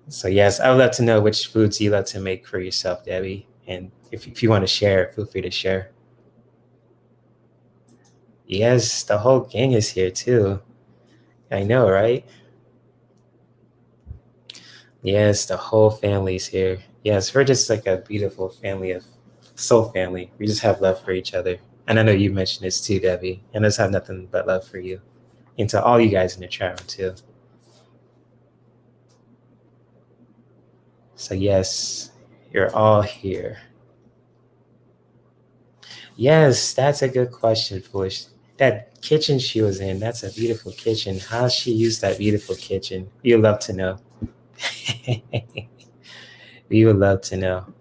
So yes, I would love to know which foods you love to make for yourself, Debbie. And if you want to share, feel free to share. Yes, the whole gang is here too. I know, right? Yes, the whole family's here. Yes, we're just like a beautiful family of soul family. We just have love for each other. And I know you mentioned this too, Debbie. And I just have nothing but love for you. And to all you guys in the chat room too. So yes, you're all here. Yes, that's a good question, Foolish. That kitchen she was in, that's a beautiful kitchen. How she used that beautiful kitchen? You'd love to know. We would love to know.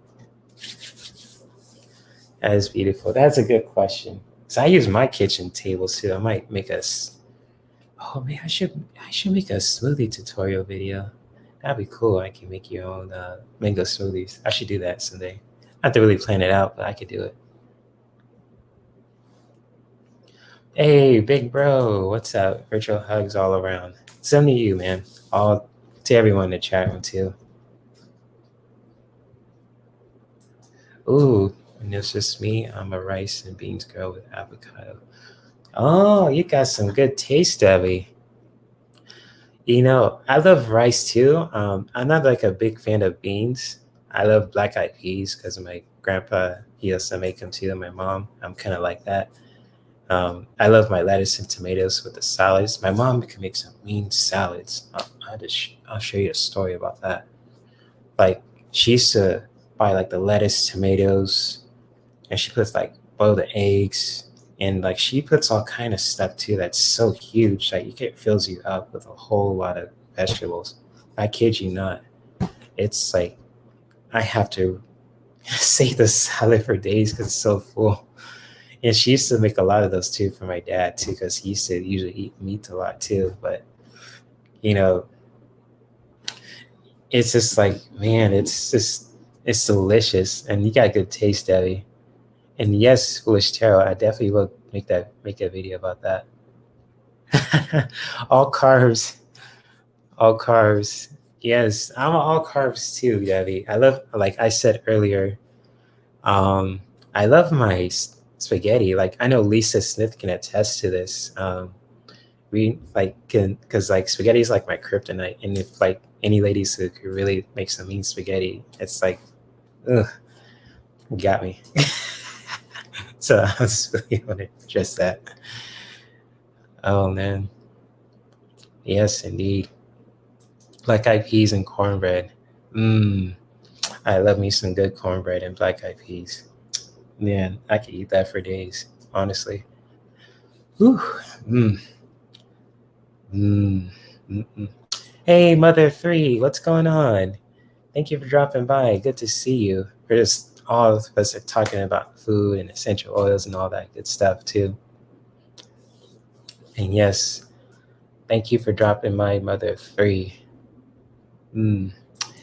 That is beautiful. That's a good question. So I use my kitchen table too. I might make us. Oh man, I should make a smoothie tutorial video. That'd be cool. I can make your own mango smoothies. I should do that someday. I have to really plan it out, but I could do it. Hey, big bro, what's up? Virtual hugs all around. Some to you, man. All to everyone in the chat room too. Ooh, and it's just me. I'm a rice and beans girl with avocado. Oh, you got some good taste, Debbie. You know, I love rice too. I'm not like a big fan of beans. I love black eyed peas because my grandpa, he also make them too, and my mom. I'm kind of like that. I love my lettuce and tomatoes with the salads. My mom can make some mean salads. I'll show you a story about that. Like she used to buy like the lettuce, tomatoes, and she puts like boil the eggs, and like she puts all kind of stuff too. That's so huge, like it fills you up with a whole lot of vegetables. I kid you not. It's like I have to save the salad for days because it's so full. And she used to make a lot of those too for my dad too, because he used to usually eat meat a lot too. But you know, it's just like, man, it's delicious, and you got good taste, Debbie. And yes, Foolish Tarot, I definitely will make a video about that. All carbs, all carbs. Yes, I'm all carbs too, Debbie. I love, like I said earlier, um, I love my spaghetti. Like I know Lisa Smith can attest to this. We like can because like spaghetti is like my kryptonite, and if like any ladies who could really make some mean spaghetti, it's like, ugh, got me. So I was really want to address that. Oh man, yes indeed. Black eyed peas and cornbread. Mmm, I love me some good cornbread and black eyed peas. Man, I could eat that for days, honestly. Whew. Mmm. Mmm. Mm-mm. Hey, Mother Three, what's going on? Thank you for dropping by. Good to see you. We're just all of us are talking about food and essential oils and all that good stuff too. And yes, thank you for dropping by, Mother Three. Mm.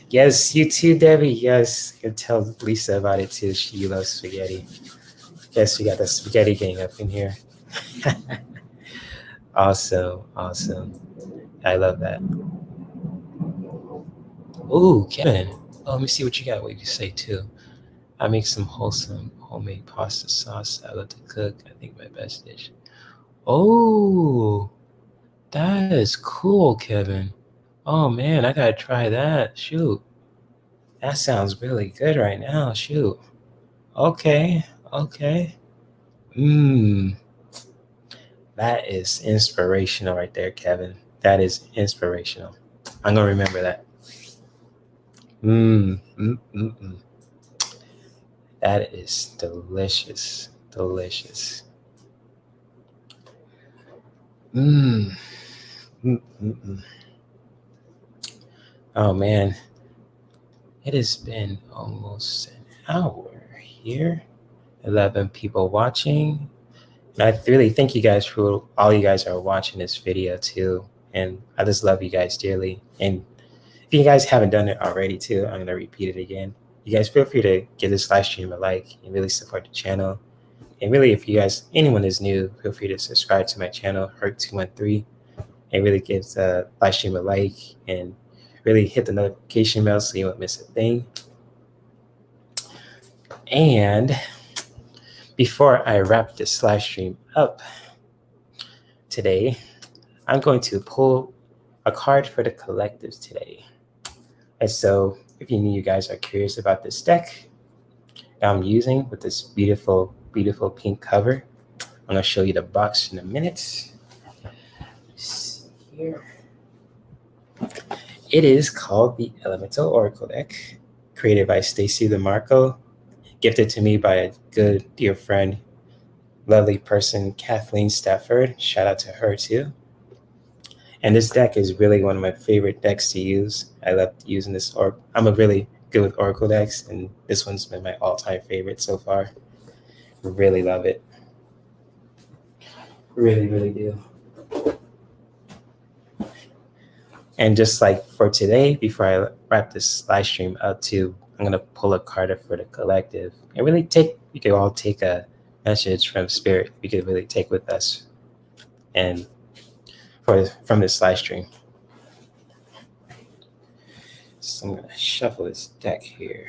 Yes, you too, Debbie. Yes, I can tell Lisa about it too. She loves spaghetti. Yes, we got the spaghetti gang up in here. Awesome, awesome. I love that. Ooh, Kevin. Oh, let me see what you got. What you say too. I make some wholesome homemade pasta sauce. I love to cook. I think my best dish. Oh, that is cool, Kevin. Oh man, I gotta try that. Shoot, that sounds really good right now. Shoot. Okay, okay. Mmm, that is inspirational right there, Kevin. That is inspirational. I'm gonna remember that. Mmm, mm, mm, mm. That is delicious, delicious. Mmm, mm, mm, mm. Oh man, it has been almost an hour here. 11 people watching. And I really thank you guys for all you guys are watching this video too. And I just love you guys dearly. And if you guys haven't done it already too, I'm gonna repeat it again. You guys feel free to give this live stream a like and really support the channel. And really, if you guys, anyone is new, feel free to subscribe to my channel, Herc213, and really give the live stream a like and really hit the notification bell so you won't miss a thing. And before I wrap this live stream up today, I'm going to pull a card for the collective today. And so if you guys are curious about this deck that I'm using with this beautiful, beautiful pink cover, I'm gonna show you the box in a minute. Let's see here. It is called the Elemental Oracle deck, created by Stacy DeMarco, gifted to me by a good dear friend, lovely person, Kathleen Stafford. Shout out to her too. And this deck is really one of my favorite decks to use. I love using this. I'm a really good with Oracle decks, and this one's been my all-time favorite so far. Really love it. Really, really do. And just like for today, before I wrap this live stream up too, I'm gonna pull a card for the collective and really we could all take a message from spirit we could really take with us and from this live stream. So I'm gonna shuffle this deck here.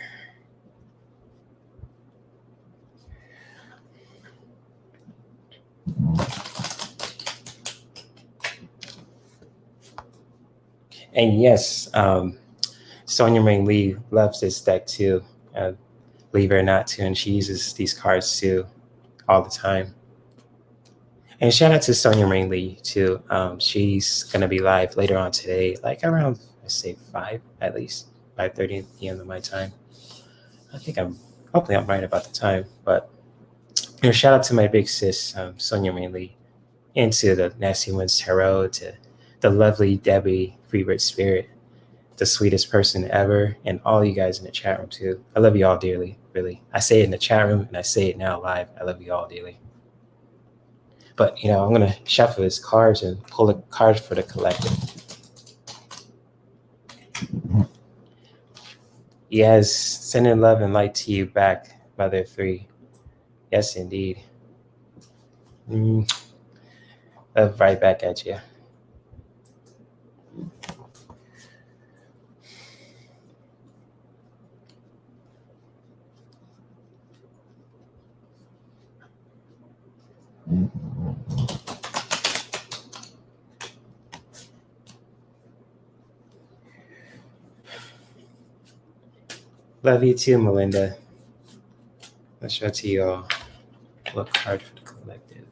And yes, Sonia Marie Lee loves this deck too, believe it or not too, and she uses these cards too all the time. And shout out to Sonia Marie Lee too. She's gonna be live later on today, like around let's say 5 at least, 5:30 p.m. of my time. Hopefully I'm right about the time, but shout out to my big sis, Sonia Marie Lee, and to the Nasty Ones Tarot, to the lovely Debbie Freebird Spirit, the sweetest person ever, and all you guys in the chat room too. I love you all dearly, really. I say it in the chat room and I say it now live. I love you all dearly. But I'm gonna shuffle his cards and pull a card for the collective. Yes, sending love and light to you back, Mother 3. Yes, indeed. Love right back at you. Love you too, Melinda. Let's show to you all what card for the collective.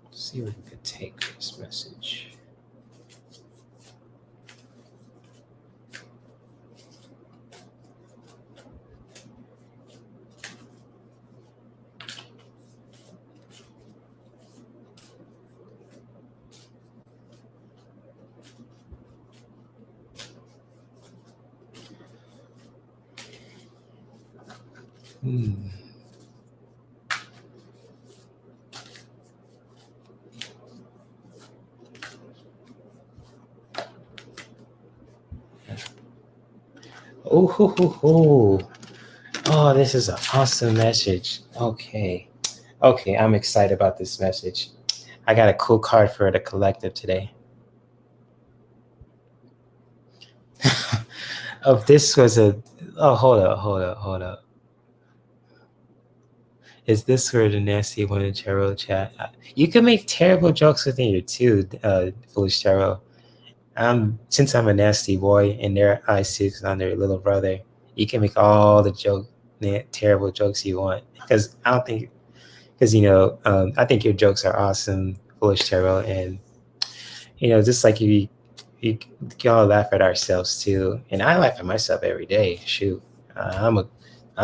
Let's see what we could take for this message. Oh, this is an awesome message. Okay, I'm excited about this message. I got a cool card for the collective today. This was hold up. Is this for the Nasty One in Tarot chat? You can make terrible jokes within your too, Foolish Tarot. Since I'm a nasty boy in their eyes too, because I'm their little brother, you can make all the terrible jokes you want. Because I think your jokes are awesome, Foolish Tarot, and just like you all laugh at ourselves too, and I laugh at myself every day. Shoot,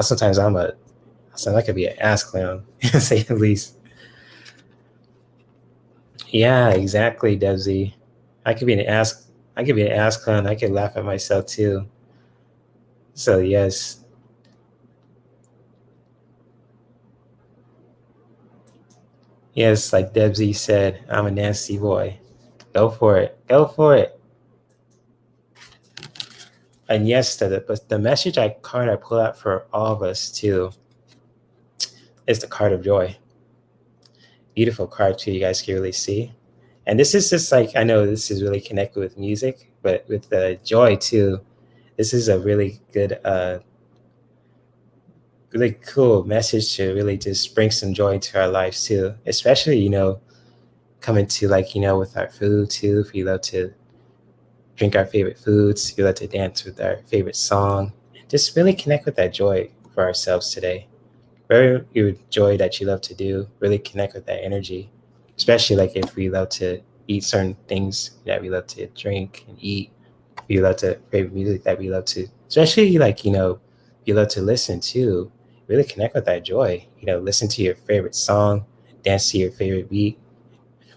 sometimes I could be an ass clown, to say the least. Yeah, exactly, Debsy. I could be an ass clown. I could laugh at myself too. So yes. Yes, like Debsy said, I'm a nasty boy. Go for it. And yes, the message card I pull out for all of us too is the card of joy. Beautiful card too, you guys can really see. And this is just like, I know this is really connected with music, but with the joy too, this is a really good, really cool message to really just bring some joy into our lives too, especially, coming to with our food too, if you love to drink our favorite foods. We love to dance with our favorite song. Just really connect with that joy for ourselves today. Whatever your joy that you love to do, really connect with that energy. Especially like if we love to eat certain things that we love to drink and eat. We love to favorite music that we love to, especially like, you love to listen to, really connect with that joy. Listen to your favorite song, dance to your favorite beat,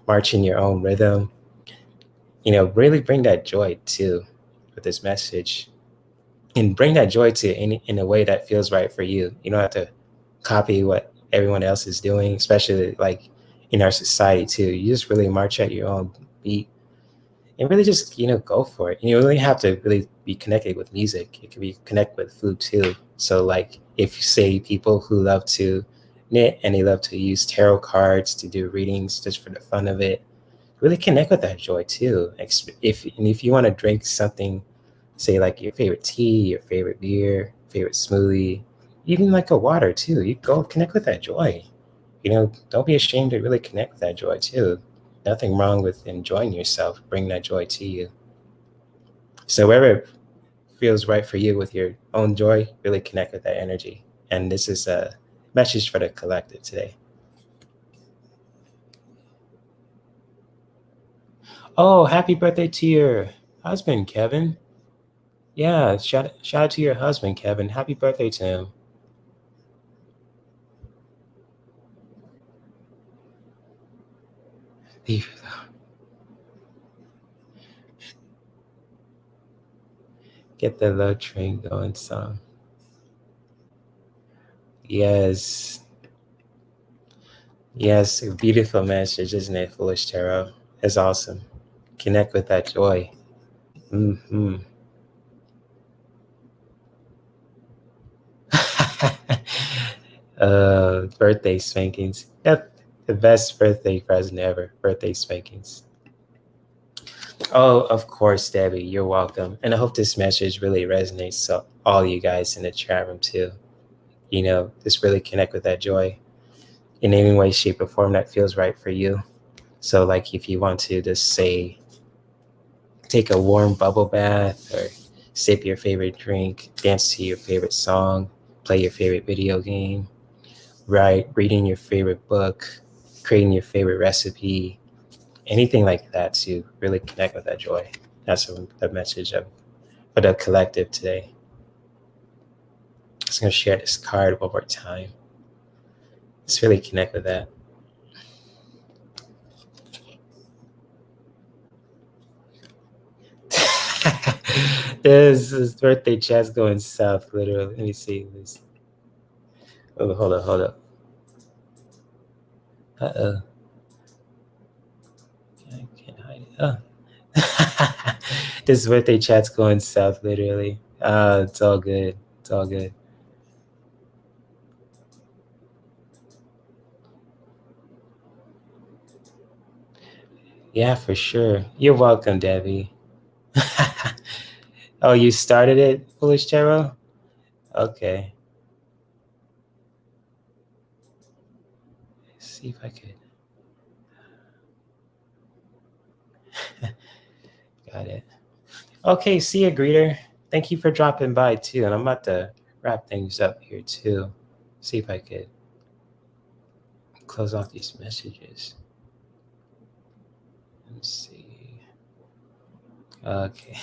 march in your own rhythm. Really bring that joy too with this message, and bring that joy to in a way that feels right for you. You don't have to copy what everyone else is doing, especially like in our society too. You just really march at your own beat and really just go for it. You really have to really be connected with music. It can be connect with food too. So like if you say people who love to knit and they love to use tarot cards to do readings just for the fun of it, really connect with that joy too. If you want to drink something, say like your favorite tea, your favorite beer, favorite smoothie, even like a water too, you go connect with that joy. Don't be ashamed to really connect with that joy too. Nothing wrong with enjoying yourself. Bring that joy to you. So wherever it feels right for you with your own joy, really connect with that energy. And this is a message for the collective today. Oh, happy birthday to your husband, Kevin. Yeah, shout out to your husband, Kevin. Happy birthday to him. Get the love train going, son. Yes. Yes, a beautiful message, isn't it, Foolish Tarot? It's awesome. Connect with that joy. Mm-hmm. Birthday spankings. Yep, the best birthday present ever. Birthday spankings. Oh, of course, Debbie. You're welcome. And I hope this message really resonates so all you guys in the chat room too. Just really connect with that joy in any way, shape, or form that feels right for you. So like if you want to just say take a warm bubble bath or sip your favorite drink, dance to your favorite song, play your favorite video game, reading your favorite book, creating your favorite recipe, anything like that to really connect with that joy. That's the message for the collective today. I'm just going to share this card one more time. Let's really connect with that. This birthday chat's going south, literally. Let me see this. Oh, hold up. Uh-oh. I can't hide it. Oh. This birthday chat's going south, literally. It's all good. It's all good. Yeah, for sure. You're welcome, Debbie. Oh, you started it, Foolish Tarot? Okay. Let's see if I could. Got it. Okay, see ya, greeter. Thank you for dropping by too. And I'm about to wrap things up here too. See if I could close off these messages. Let's see. Okay.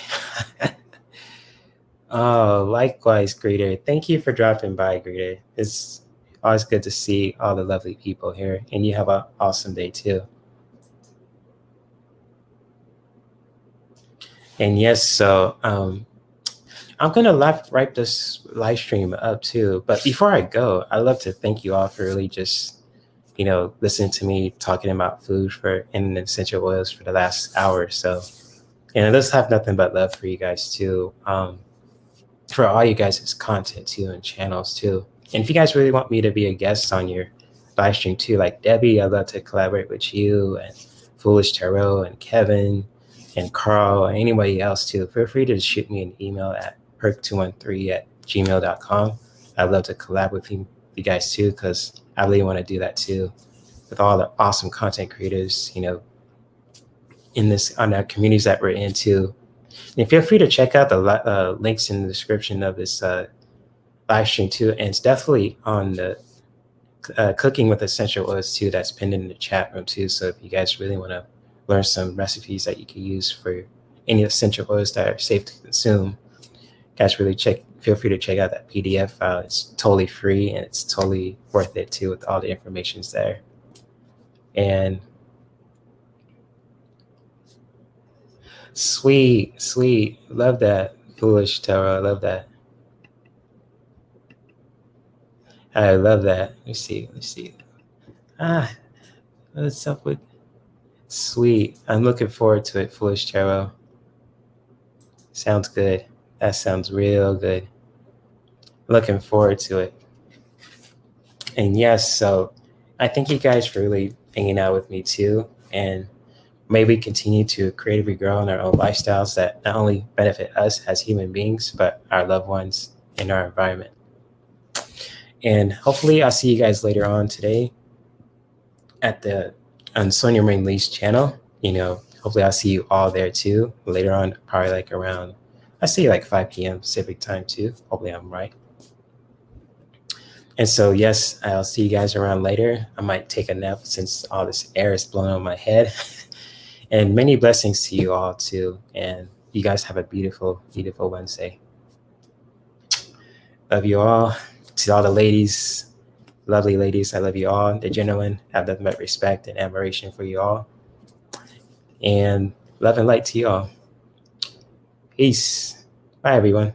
Oh, likewise, greeter. Thank you for dropping by, greeter. It's always good to see all the lovely people here, and you have an awesome day too. And yes, so I'm gonna wrap this live stream up too. But before I go, I'd love to thank you all for really just listening to me talking about food and essential oils for the last hour or so. And I just have nothing but love for you guys too. For all you guys' content too and channels too. And if you guys really want me to be a guest on your live stream too, like Debbie, I'd love to collaborate with you and Foolish Tarot and Kevin and Carl and anybody else too. Feel free to shoot me an email at perk213@gmail.com. I'd love to collab with you guys too, because I really want to do that too with all the awesome content creators, in our communities that we're in too. And feel free to check out the links in the description of this live stream too. And it's definitely on the cooking with essential oils too, that's pinned in the chat room too. So if you guys really want to learn some recipes that you can use for any essential oils that are safe to consume, guys, really feel free to check out that PDF file. It's totally free and it's totally worth it too, with all the information's there. And sweet, love that. Foolish Tarot, I love that. I love that. Let's see. What's up with sweet? I'm looking forward to it, Foolish Tarot. Sounds good. That sounds real good. Looking forward to it. And yes, so I thank you guys for really hanging out with me too. And may we continue to creatively grow in our own lifestyles that not only benefit us as human beings, but our loved ones and our environment. And hopefully I'll see you guys later on today on Sonia Marie Lee's channel. Hopefully I'll see you all there too later on, probably like around, I see like 5 p.m. Pacific time too. Hopefully I'm right. And so, yes, I'll see you guys around later. I might take a nap since all this air is blowing on my head. And many blessings to you all too. And you guys have a beautiful, beautiful Wednesday. Love you all. To all the ladies, lovely ladies, I love you all. The gentlemen, have nothing but respect and admiration for you all. And love and light to you all. Peace. Bye, everyone.